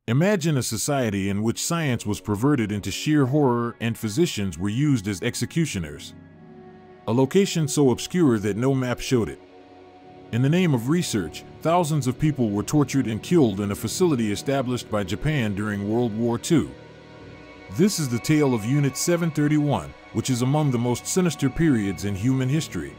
Imagine a society in which science was perverted into sheer horror and physicians were used as executioners. A location so obscure that no map showed it. In the name of research, thousands of people were tortured and killed in a facility established by Japan during World War II. This is the tale of Unit 731, which is among the most sinister periods in human history.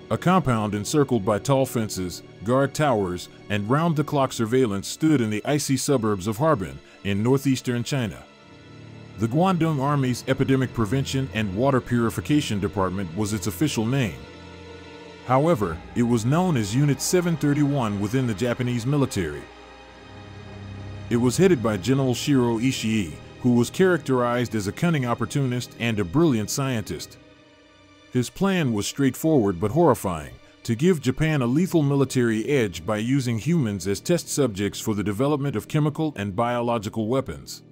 A compound encircled by tall fences, guard towers, and round-the-clock surveillance stood in the icy suburbs of Harbin, in northeastern China. The Guangdong Army's Epidemic Prevention and Water Purification Department was its official name. However, it was known as Unit 731 within the Japanese military. It was headed by General Shiro Ishii, who was characterized as a cunning opportunist and a brilliant scientist. His plan was straightforward but horrifying: to give Japan a lethal military edge by using humans as test subjects for the development of chemical and biological weapons.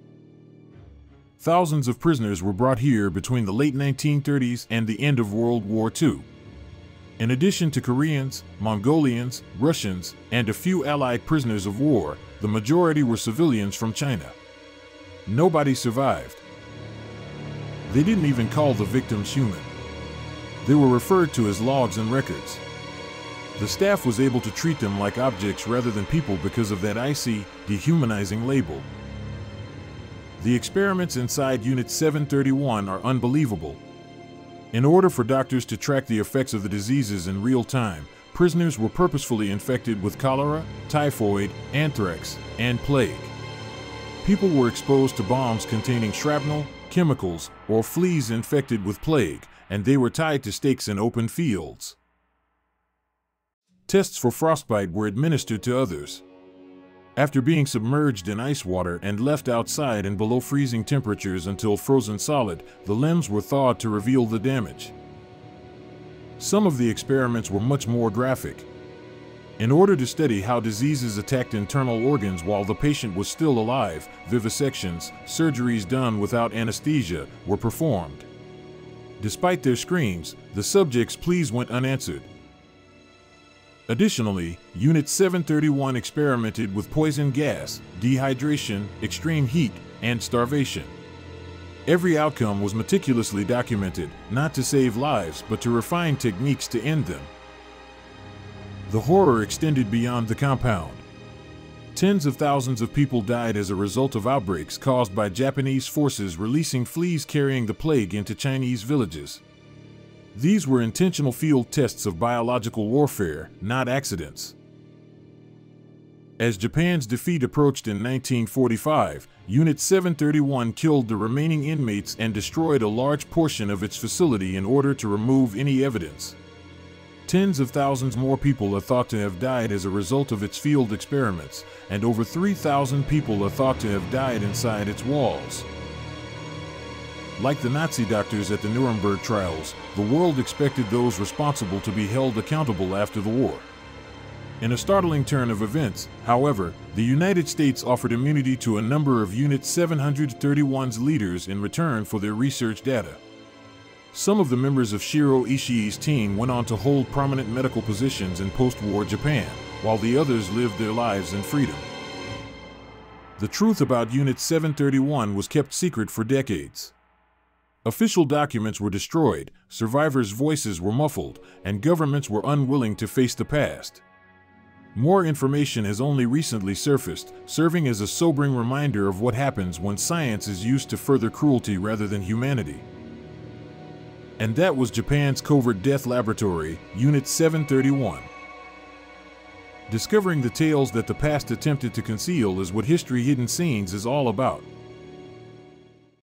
Thousands of prisoners were brought here between the late 1930s and the end of World War II. In addition to Koreans, Mongolians, Russians, and a few Allied prisoners of war, the majority were civilians from China. Nobody survived. They didn't even call the victims human. They were referred to as logs and records. The staff was able to treat them like objects rather than people because of that icy, dehumanizing label. The experiments inside Unit 731 are unbelievable. In order for doctors to track the effects of the diseases in real time, prisoners were purposefully infected with cholera, typhoid, anthrax, and plague. People were exposed to bombs containing shrapnel, chemicals, or fleas infected with plague, and they were tied to stakes in open fields. Tests for frostbite were administered to others. After being submerged in ice water and left outside in below freezing temperatures until frozen solid, the limbs were thawed to reveal the damage. Some of the experiments were much more graphic. In order to study how diseases attacked internal organs while the patient was still alive, vivisections, surgeries done without anesthesia, were performed. Despite their screams, the subjects' pleas went unanswered. Additionally, Unit 731 experimented with poison gas, dehydration, extreme heat, and starvation. Every outcome was meticulously documented, not to save lives but to refine techniques to end them. The horror extended beyond the compound. Tens of thousands of people died as a result of outbreaks caused by Japanese forces releasing fleas carrying the plague into Chinese villages. These were intentional field tests of biological warfare, not accidents. As Japan's defeat approached in 1945, Unit 731 killed the remaining inmates and destroyed a large portion of its facility in order to remove any evidence. Tens of thousands more people are thought to have died as a result of its field experiments, and over 3,000 people are thought to have died inside its walls. Like the Nazi doctors at the Nuremberg trials, the world expected those responsible to be held accountable after the war. In a startling turn of events, however, the United States offered immunity to a number of Unit 731's leaders in return for their research data. Some of the members of Shiro Ishii's team went on to hold prominent medical positions in post-war Japan, while the others lived their lives in freedom. The truth about Unit 731 was kept secret for decades. Official documents were destroyed, survivors' voices were muffled, and governments were unwilling to face the past. More information has only recently surfaced, serving as a sobering reminder of what happens when science is used to further cruelty rather than humanity. And that was Japan's covert death laboratory, Unit 731. Discovering the tales that the past attempted to conceal is what History Hidden Scenes is all about.